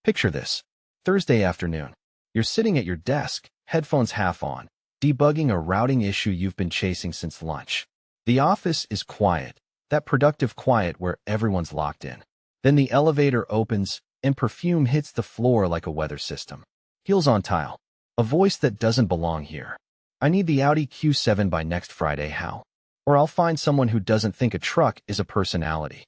Picture this. Thursday afternoon. You're sitting at your desk, headphones half on, debugging a routing issue you've been chasing since lunch. The office is quiet, that productive quiet where everyone's locked in. Then the elevator opens, and perfume hits the floor like a weather system. Heels on tile. A voice that doesn't belong here. I need the Audi Q7 by next Friday, how? Or I'll find someone who doesn't think a truck is a personality.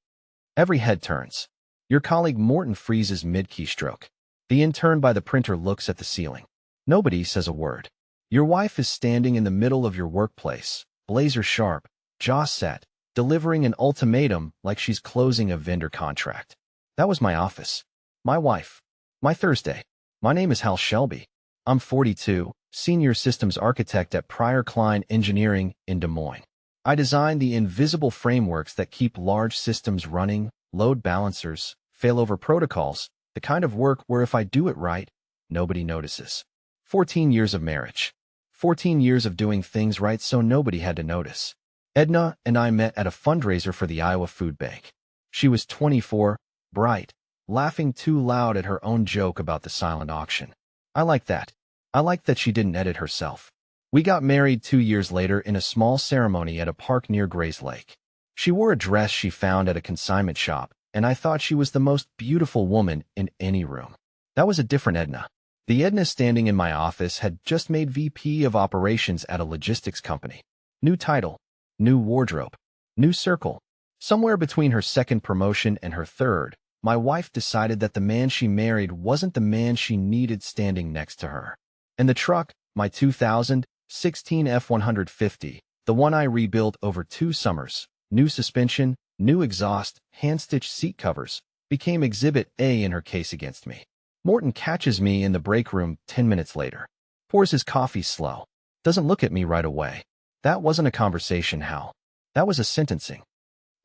Every head turns. Your colleague Morton freezes mid-keystroke. The intern by the printer looks at the ceiling. Nobody says a word. Your wife is standing in the middle of your workplace, blazer sharp, jaw set, delivering an ultimatum like she's closing a vendor contract. That was my office. My wife. My Thursday. My name is Hal Shelby. I'm 42, senior systems architect at Pryor Klein Engineering in Des Moines. I design the invisible frameworks that keep large systems running, load balancers, failover protocols, the kind of work where if I do it right, nobody notices. 14 years of marriage. 14 years of doing things right so nobody had to notice. Edna and I met at a fundraiser for the Iowa Food Bank. She was 24, bright, laughing too loud at her own joke about the silent auction. I like that. I like that she didn't edit herself. We got married 2 years later in a small ceremony at a park near Grays Lake. She wore a dress she found at a consignment shop, and I thought she was the most beautiful woman in any room. That was a different Edna. The Edna standing in my office had just made VP of operations at a logistics company. New title, new wardrobe, new circle. Somewhere between her second promotion and her third, my wife decided that the man she married wasn't the man she needed standing next to her. And the truck, my 2016 F-150, the one I rebuilt over 2 summers, new suspension, new exhaust, hand-stitched seat covers, became Exhibit A in her case against me. Morton catches me in the break room 10 minutes later. Pours his coffee slow. Doesn't look at me right away. That wasn't a conversation, Hal. That was a sentencing.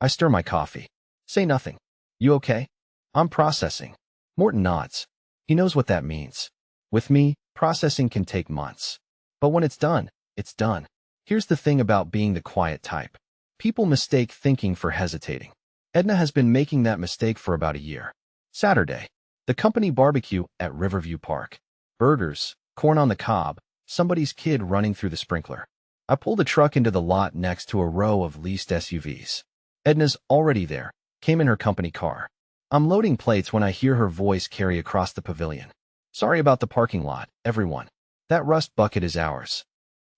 I stir my coffee. Say nothing. You okay? I'm processing. Morton nods. He knows what that means. With me, processing can take months. But when it's done, it's done. Here's the thing about being the quiet type. People mistake thinking for hesitating. Edna has been making that mistake for about a year. Saturday. The company barbecue at Riverview Park. Burgers, corn on the cob, somebody's kid running through the sprinkler. I pull the truck into the lot next to a row of leased SUVs. Edna's already there, came in her company car. I'm loading plates when I hear her voice carry across the pavilion. Sorry about the parking lot, everyone. That rust bucket is ours.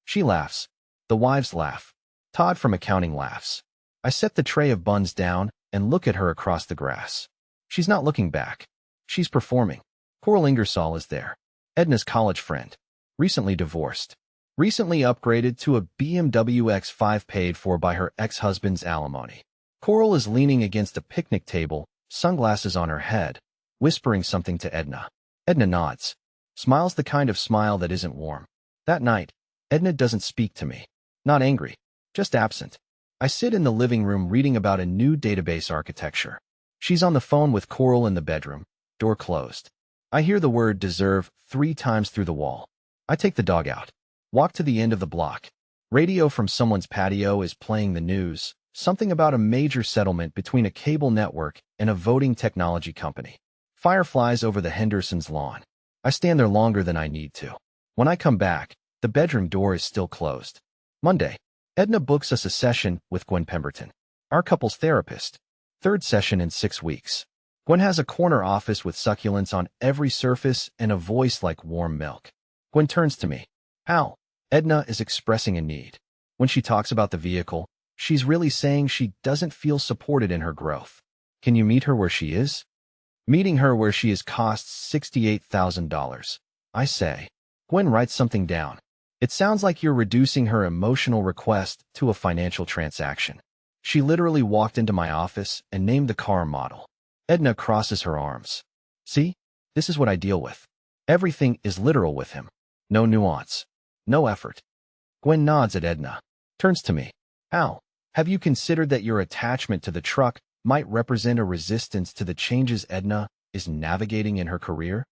She laughs. The wives laugh. Todd from accounting laughs. I set the tray of buns down and look at her across the grass. She's not looking back. She's performing. Coral Ingersoll is there. Edna's college friend. Recently divorced. Recently upgraded to a BMW X5 paid for by her ex-husband's alimony. Coral is leaning against a picnic table, sunglasses on her head, whispering something to Edna. Edna nods. Smiles the kind of smile that isn't warm. That night, Edna doesn't speak to me. Not angry. Just absent. I sit in the living room reading about a new database architecture. She's on the phone with Coral in the bedroom, door closed. I hear the word deserve 3 times through the wall. I take the dog out. Walk to the end of the block. Radio from someone's patio is playing the news, something about a major settlement between a cable network and a voting technology company. Fireflies over the Hendersons' lawn. I stand there longer than I need to. When I come back, the bedroom door is still closed. Monday. Edna books us a session with Gwen Pemberton, our couple's therapist. 3rd session in 6 weeks. Gwen has a corner office with succulents on every surface and a voice like warm milk. Gwen turns to me. Hal, Edna is expressing a need. When she talks about the vehicle, she's really saying she doesn't feel supported in her growth. Can you meet her where she is? Meeting her where she is costs $68,000. I say. Gwen writes something down. It sounds like you're reducing her emotional request to a financial transaction. She literally walked into my office and named the car model. Edna crosses her arms. See? This is what I deal with. Everything is literal with him. No nuance. No effort. Gwen nods at Edna. Turns to me. Hal, have you considered that your attachment to the truck might represent a resistance to the changes Edna is navigating in her career?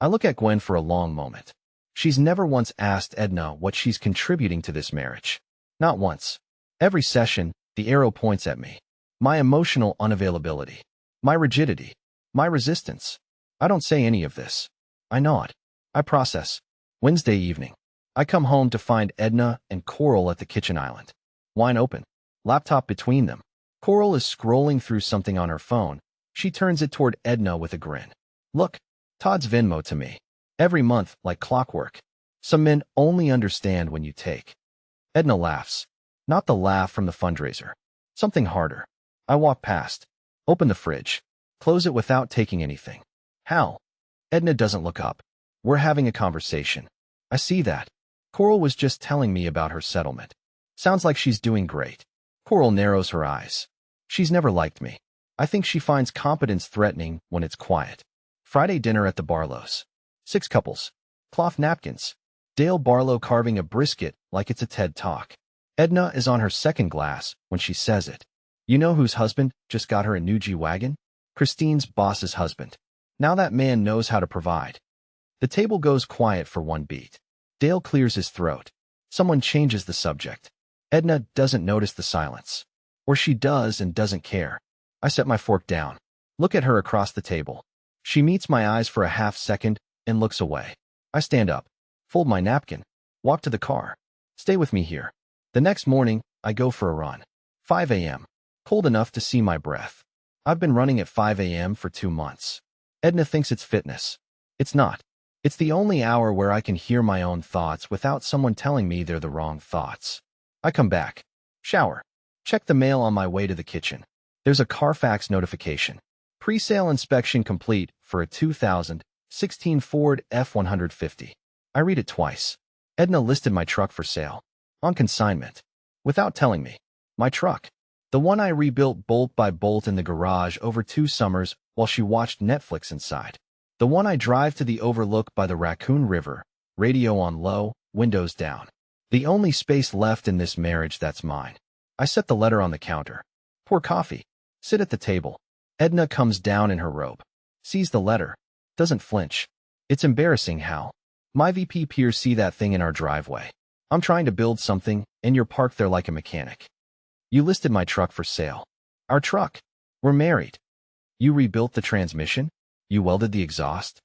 I look at Gwen for a long moment. She's never once asked Edna what she's contributing to this marriage. Not once. Every session, the arrow points at me. My emotional unavailability. My rigidity. My resistance. I don't say any of this. I nod. I process. Wednesday evening. I come home to find Edna and Coral at the kitchen island. Wine open. Laptop between them. Coral is scrolling through something on her phone. She turns it toward Edna with a grin. Look, Todd's Venmo to me. Every month, like clockwork. Some men only understand when you take. Edna laughs. Not the laugh from the fundraiser. Something harder. I walk past. Open the fridge. Close it without taking anything. Hal. Edna doesn't look up. We're having a conversation. I see that. Coral was just telling me about her settlement. Sounds like she's doing great. Coral narrows her eyes. She's never liked me. I think she finds competence threatening when it's quiet. Friday dinner at the Barlows. 6 couples. Cloth napkins. Dale Barlow carving a brisket like it's a TED Talk. Edna is on her second glass when she says it. You know whose husband just got her a new G-Wagon? Christine's boss's husband. Now that man knows how to provide. The table goes quiet for one beat. Dale clears his throat. Someone changes the subject. Edna doesn't notice the silence. Or she does and doesn't care. I set my fork down. Look at her across the table. She meets my eyes for a half second and looks away. I stand up. Fold my napkin. Walk to the car. Stay with me here. The next morning, I go for a run. 5 a.m. Cold enough to see my breath. I've been running at 5 a.m. for 2 months. Edna thinks it's fitness. It's not. It's the only hour where I can hear my own thoughts without someone telling me they're the wrong thoughts. I come back. Shower. Check the mail on my way to the kitchen. There's a Carfax notification. Pre-sale inspection complete for a 2016 Ford F-150. I read it twice. Edna listed my truck for sale. On consignment. Without telling me. My truck. The one I rebuilt bolt by bolt in the garage over 2 summers while she watched Netflix inside. The one I drive to the overlook by the Raccoon River, radio on low, windows down. The only space left in this marriage that's mine. I set the letter on the counter. Pour coffee. Sit at the table. Edna comes down in her robe. Sees the letter. Doesn't flinch. It's embarrassing, Hal. My VP peers see that thing in our driveway. I'm trying to build something, and you're parked there like a mechanic. You listed my truck for sale. Our truck. We're married. You rebuilt the transmission? You welded the exhaust?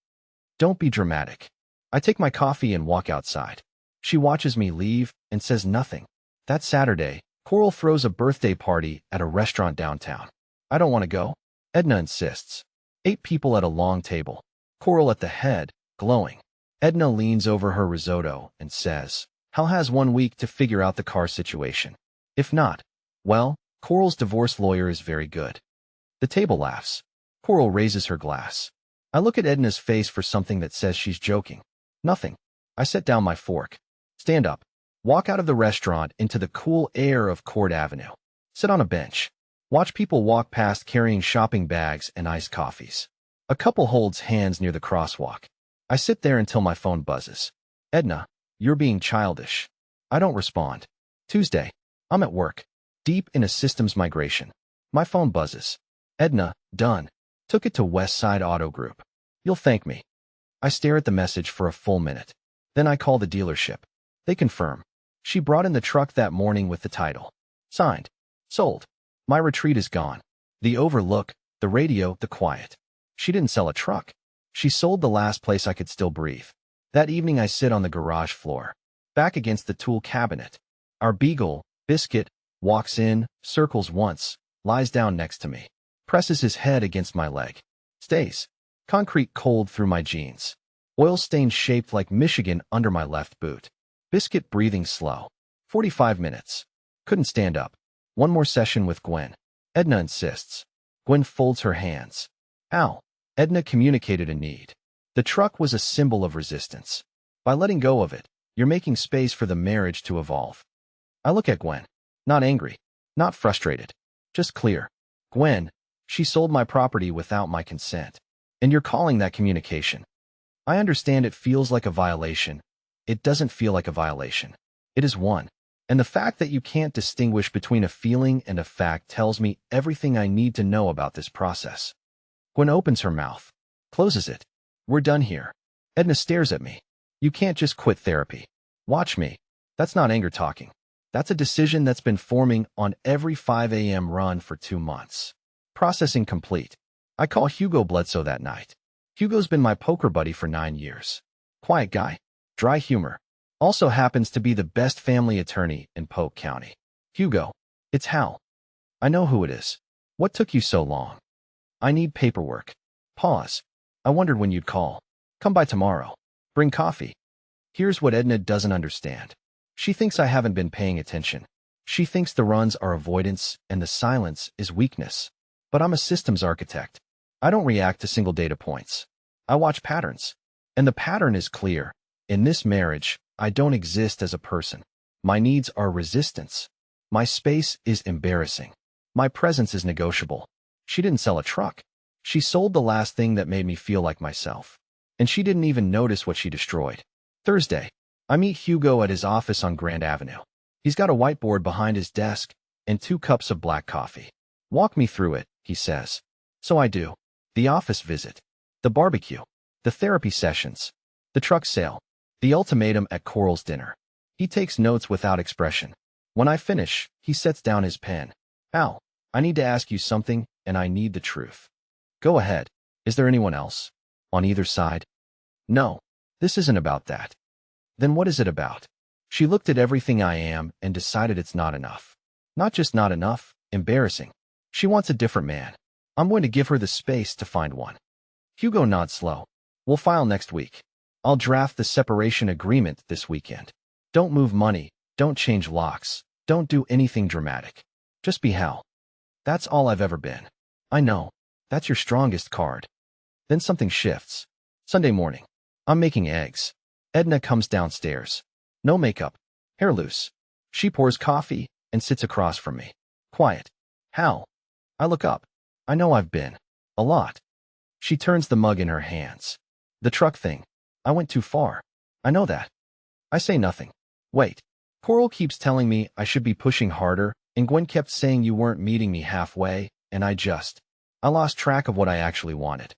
Don't be dramatic. I take my coffee and walk outside. She watches me leave and says nothing. That Saturday, Coral throws a birthday party at a restaurant downtown. I don't want to go. Edna insists. 8 people at a long table. Coral at the head, glowing. Edna leans over her risotto and says, Hal has 1 week to figure out the car situation. If not, well, Coral's divorce lawyer is very good. The table laughs. Coral raises her glass. I look at Edna's face for something that says she's joking. Nothing. I set down my fork. Stand up. Walk out of the restaurant into the cool air of Court Avenue. Sit on a bench. Watch people walk past carrying shopping bags and iced coffees. A couple holds hands near the crosswalk. I sit there until my phone buzzes. Edna, you're being childish. I don't respond. Tuesday. I'm at work. Deep in a systems migration. My phone buzzes. Edna, done. Took it to West Side Auto Group. You'll thank me. I stare at the message for a full minute. Then I call the dealership. They confirm. She brought in the truck that morning with the title. Signed. Sold. My retreat is gone. The overlook, the radio, the quiet. She didn't sell a truck. She sold the last place I could still breathe. That evening I sit on the garage floor, back against the tool cabinet. Our beagle, Biscuit, walks in, circles once, lies down next to me, presses his head against my leg, stays. Concrete cold through my jeans. Oil stains shaped like Michigan under my left boot. Biscuit breathing slow. 45 minutes. Couldn't stand up. One more session with Gwen. Edna insists. Gwen folds her hands. Ow. Edna communicated a need. The truck was a symbol of resistance. By letting go of it, you're making space for the marriage to evolve. I look at Gwen. Not angry. Not frustrated. Just clear. Gwen, she sold my property without my consent. And you're calling that communication. I understand it feels like a violation. It doesn't feel like a violation. It is one. And the fact that you can't distinguish between a feeling and a fact tells me everything I need to know about this process. Gwen opens her mouth. Closes it. We're done here. Edna stares at me. You can't just quit therapy. Watch me. That's not anger talking. That's a decision that's been forming on every 5 a.m. run for 2 months. Processing complete. I call Hugo Bledsoe that night. Hugo's been my poker buddy for 9 years. Quiet guy, dry humor. Also happens to be the best family attorney in Polk County. Hugo, it's Hal. I know who it is. What took you so long? I need paperwork. Pause. I wondered when you'd call. Come by tomorrow. Bring coffee. Here's what Edna doesn't understand. She thinks I haven't been paying attention. She thinks the runs are avoidance and the silence is weakness. But I'm a systems architect. I don't react to single data points. I watch patterns. And the pattern is clear. In this marriage, I don't exist as a person. My needs are resistance. My space is embarrassing. My presence is negotiable. She didn't sell a truck. She sold the last thing that made me feel like myself. And she didn't even notice what she destroyed. Thursday, I meet Hugo at his office on Grand Avenue. He's got a whiteboard behind his desk and 2 cups of black coffee. Walk me through it, he says. So I do. The office visit. The barbecue. The therapy sessions. The truck sale. The ultimatum at Coral's dinner. He takes notes without expression. When I finish, he sets down his pen. Al, I need to ask you something, and I need the truth. Go ahead. Is there anyone else? On either side? No. This isn't about that. Then what is it about? She looked at everything I am and decided it's not enough. Not just not enough, embarrassing. She wants a different man. I'm going to give her the space to find one. Hugo nods slow. We'll file next week. I'll draft the separation agreement this weekend. Don't move money. Don't change locks. Don't do anything dramatic. Just be Hal. That's all I've ever been. I know. That's your strongest card. Then something shifts. Sunday morning. I'm making eggs. Edna comes downstairs. No makeup. Hair loose. She pours coffee and sits across from me. Quiet. Hal. I look up. I know I've been. A lot. She turns the mug in her hands. The truck thing. I went too far. I know that. I say nothing. Wait. Coral keeps telling me I should be pushing harder, and Gwen kept saying you weren't meeting me halfway, and I lost track of what I actually wanted.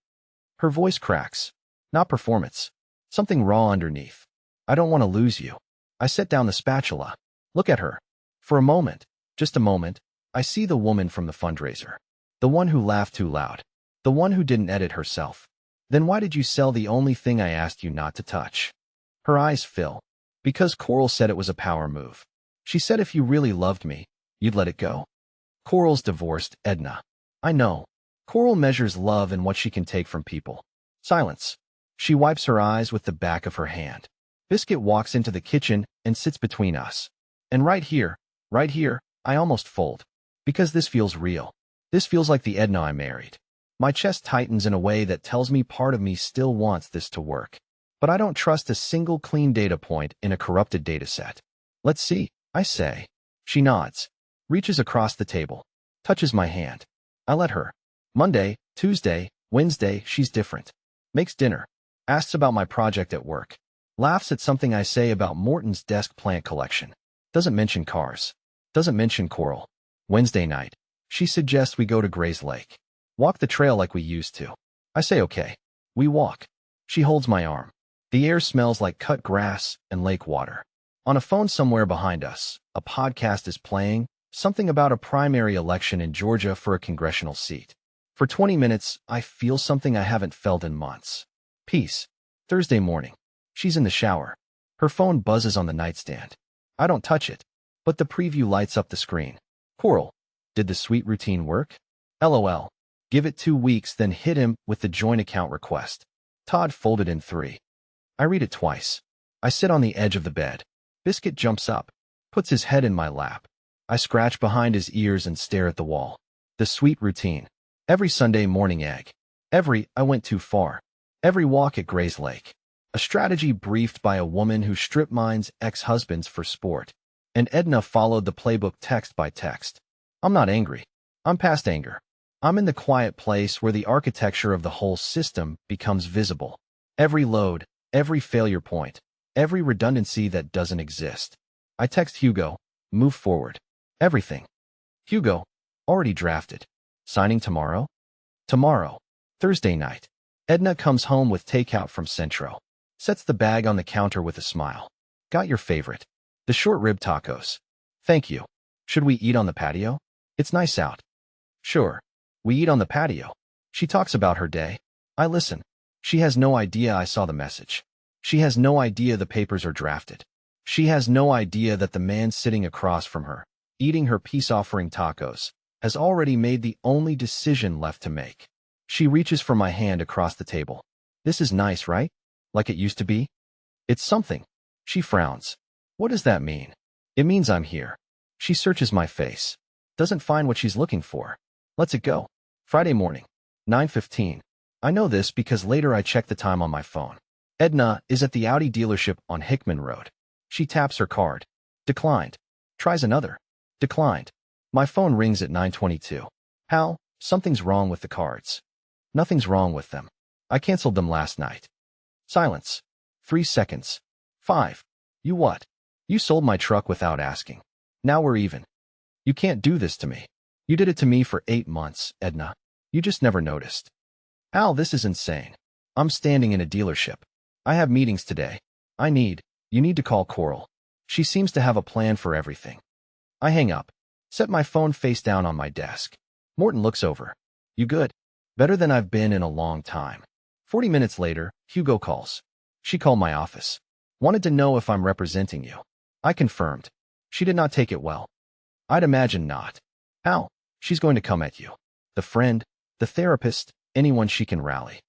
Her voice cracks. Not performance. Something raw underneath. I don't want to lose you. I set down the spatula. Look at her. For a moment, just a moment, I see the woman from the fundraiser. The one who laughed too loud. The one who didn't edit herself. Then why did you sell the only thing I asked you not to touch? Her eyes fill. Because Coral said it was a power move. She said if you really loved me, you'd let it go. Coral's divorced, Edna. I know. Coral measures love in what she can take from people. Silence. She wipes her eyes with the back of her hand. Biscuit walks into the kitchen and sits between us. And right here, I almost fold. Because this feels real. This feels like the Edna I married. My chest tightens in a way that tells me part of me still wants this to work. But I don't trust a single clean data point in a corrupted dataset. Let's see, I say. She nods. Reaches across the table. Touches my hand. I let her. Monday, Tuesday, Wednesday, she's different. Makes dinner. Asks about my project at work. Laughs at something I say about Morton's desk plant collection. Doesn't mention cars. Doesn't mention Coral. Wednesday night. She suggests we go to Gray's Lake. Walk the trail like we used to. I say okay. We walk. She holds my arm. The air smells like cut grass and lake water. On a phone somewhere behind us, a podcast is playing, something about a primary election in Georgia for a congressional seat. For 20 minutes, I feel something I haven't felt in months. Peace. Thursday morning. She's in the shower. Her phone buzzes on the nightstand. I don't touch it, but the preview lights up the screen. Coral. Did the sweet routine work? LOL. Give it 2 weeks, then hit him with the joint account request. Todd folded in 3. I read it twice. I sit on the edge of the bed. Biscuit jumps up, puts his head in my lap. I scratch behind his ears and stare at the wall. The sweet routine. Every Sunday morning egg. Every I went too far. Every walk at Gray's Lake. A strategy briefed by a woman who strip mines ex-husbands for sport. And Edna followed the playbook text by text. I'm not angry. I'm past anger. I'm in the quiet place where the architecture of the whole system becomes visible. Every load, every failure point, every redundancy that doesn't exist. I text Hugo, move forward. Everything. Hugo, already drafted. Signing tomorrow? Tomorrow. Thursday night. Edna comes home with takeout from Centro. Sets the bag on the counter with a smile. Got your favorite. The short rib tacos. Thank you. Should we eat on the patio? It's nice out. Sure. We eat on the patio. She talks about her day. I listen. She has no idea I saw the message. She has no idea the papers are drafted. She has no idea that the man sitting across from her, eating her peace-offering tacos, has already made the only decision left to make. She reaches for my hand across the table. This is nice, right? Like it used to be? It's something. She frowns. What does that mean? It means I'm here. She searches my face. Doesn't find what she's looking for. Lets it go. Friday morning, 9:15. I know this because later I check the time on my phone. Edna is at the Audi dealership on Hickman Road. She taps her card. Declined. Tries another. Declined. My phone rings at 9:22. Hal, something's wrong with the cards. Nothing's wrong with them. I canceled them last night. Silence. 3 seconds. 5. You what? You sold my truck without asking. Now we're even. You can't do this to me. You did it to me for 8 months, Edna. You just never noticed. Hal, this is insane. I'm standing in a dealership. I have meetings today. You need to call Coral. She seems to have a plan for everything. I hang up. Set my phone face down on my desk. Morton looks over. You good? Better than I've been in a long time. 40 minutes later, Hugo calls. She called my office. Wanted to know if I'm representing you. I confirmed. She did not take it well. I'd imagine not. How? She's going to come at you. The friend, the therapist, anyone she can rally.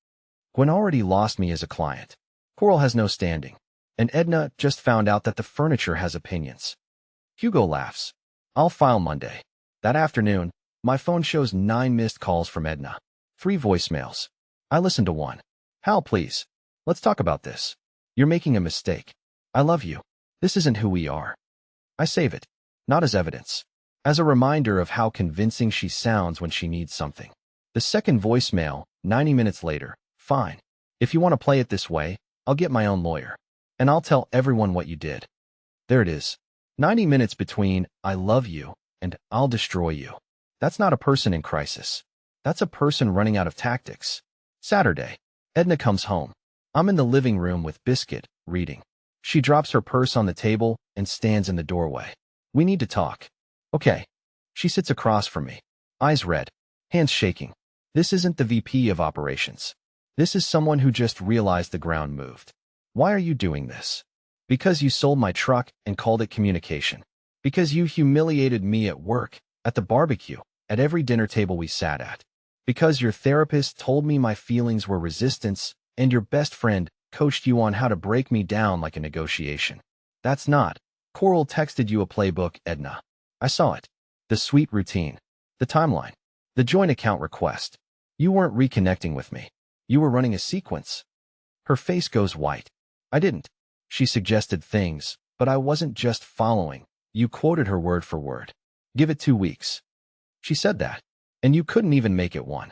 Gwen already lost me as a client. Coral has no standing. And Edna just found out that the furniture has opinions. Hugo laughs. I'll file Monday. That afternoon, my phone shows 9 missed calls from Edna. 3 voicemails. I listen to one. Hal, please. Let's talk about this. You're making a mistake. I love you. This isn't who we are. I save it. Not as evidence. As a reminder of how convincing she sounds when she needs something. The second voicemail, 90 minutes later. Fine. If you want to play it this way, I'll get my own lawyer. And I'll tell everyone what you did. There it is. 90 minutes between I love you and I'll destroy you. That's not a person in crisis. That's a person running out of tactics. Saturday. Edna comes home. I'm in the living room with Biscuit, reading. She drops her purse on the table and stands in the doorway. We need to talk. Okay. She sits across from me. Eyes red. Hands shaking. This isn't the VP of operations. This is someone who just realized the ground moved. Why are you doing this? Because you sold my truck and called it communication. Because you humiliated me at work, at the barbecue, at every dinner table we sat at. Because your therapist told me my feelings were resistance, and your best friend coached you on how to break me down like a negotiation. That's not. Coral texted you a playbook, Edna. I saw it. The sweet routine. The timeline. The joint account request. You weren't reconnecting with me. You were running a sequence. Her face goes white. I didn't. She suggested things, but I wasn't just following. You quoted her word for word. Give it 2 weeks. She said that. And you couldn't even make it one.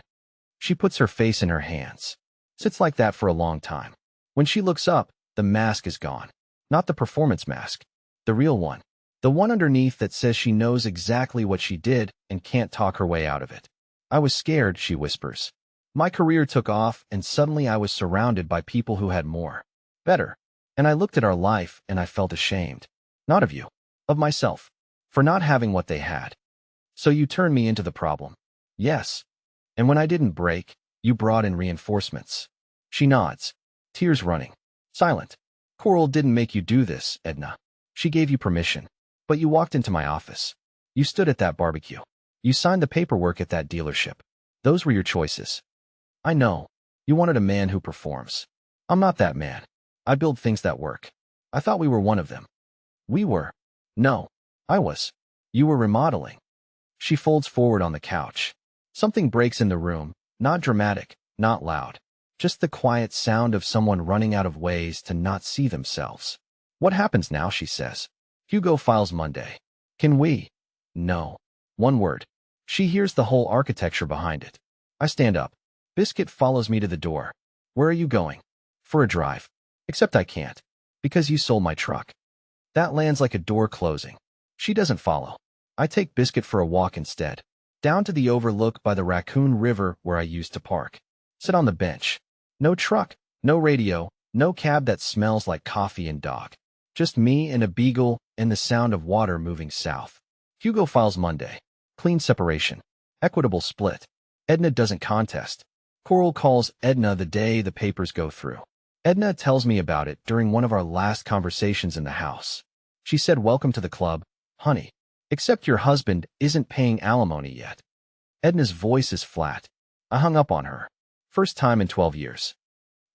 She puts her face in her hands. Sits like that for a long time. When she looks up, the mask is gone. Not the performance mask. The real one. The one underneath that says she knows exactly what she did and can't talk her way out of it. I was scared, she whispers. My career took off and suddenly I was surrounded by people who had more. Better. And I looked at our life and I felt ashamed. Not of you. Of myself. For not having what they had. So you turned me into the problem. Yes. And when I didn't break, you brought in reinforcements. She nods. Tears running. Silent. Coral didn't make you do this, Edna. She gave you permission. But you walked into my office. You stood at that barbecue. You signed the paperwork at that dealership. Those were your choices. I know. You wanted a man who performs. I'm not that man. I build things that work. I thought we were one of them. We were. No. I was. You were remodeling. She folds forward on the couch. Something breaks in the room. Not dramatic. Not loud. Just the quiet sound of someone running out of ways to not see themselves. What happens now, she says. Hugo files Monday. Can we? No. One word. She hears the whole architecture behind it. I stand up. Biscuit follows me to the door. Where are you going? For a drive. Except I can't. Because you sold my truck. That lands like a door closing. She doesn't follow. I take Biscuit for a walk instead. Down to the overlook by the Raccoon River where I used to park. Sit on the bench. No truck, no radio, no cab that smells like coffee and dog. Just me and a beagle and the sound of water moving south. Hugo files Monday. Clean separation. Equitable split. Edna doesn't contest. Coral calls Edna the day the papers go through. Edna tells me about it during one of our last conversations in the house. She said, "Welcome to the club, honey. Except your husband isn't paying alimony yet." Edna's voice is flat. I hung up on her. First time in 12 years.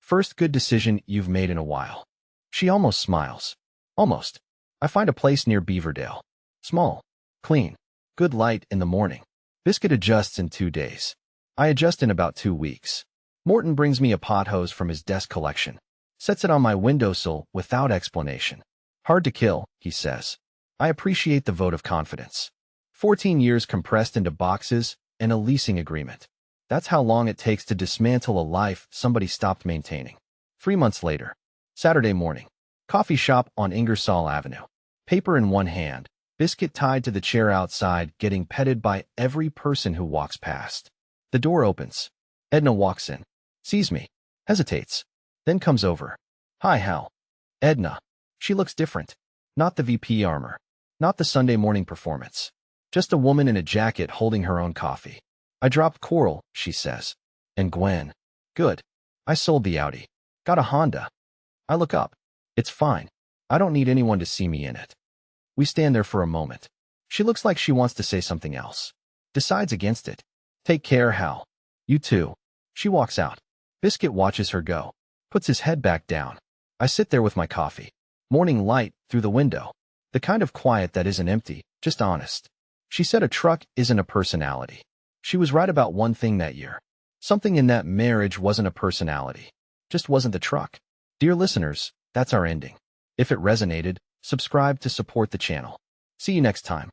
First good decision you've made in a while. She almost smiles. Almost. I find a place near Beaverdale. Small. Clean. Good light in the morning. Biscuit adjusts in 2 days. I adjust in about 2 weeks. Morton brings me a pot hose from his desk collection. Sets it on my windowsill without explanation. Hard to kill, he says. I appreciate the vote of confidence. 14 years compressed into boxes and a leasing agreement. That's how long it takes to dismantle a life somebody stopped maintaining. 3 months later. Saturday morning. Coffee shop on Ingersoll Avenue. Paper in one hand. Biscuit tied to the chair outside, getting petted by every person who walks past. The door opens. Edna walks in. Sees me. Hesitates. Then comes over. "Hi, Hal." Edna. She looks different. Not the VP armor. Not the Sunday morning performance. Just a woman in a jacket holding her own coffee. "I dropped Coral," she says. "And Gwen." "Good. I sold the Audi. Got a Honda." I look up. "It's fine. I don't need anyone to see me in it." We stand there for a moment. She looks like she wants to say something else. Decides against it. "Take care, Hal." "You too." She walks out. Biscuit watches her go. Puts his head back down. I sit there with my coffee. Morning light through the window. The kind of quiet that isn't empty, just honest. She said a truck isn't a personality. She was right about one thing that year. Something in that marriage wasn't a personality. Just wasn't the truck. Dear listeners, that's our ending. If it resonated, subscribe to support the channel. See you next time.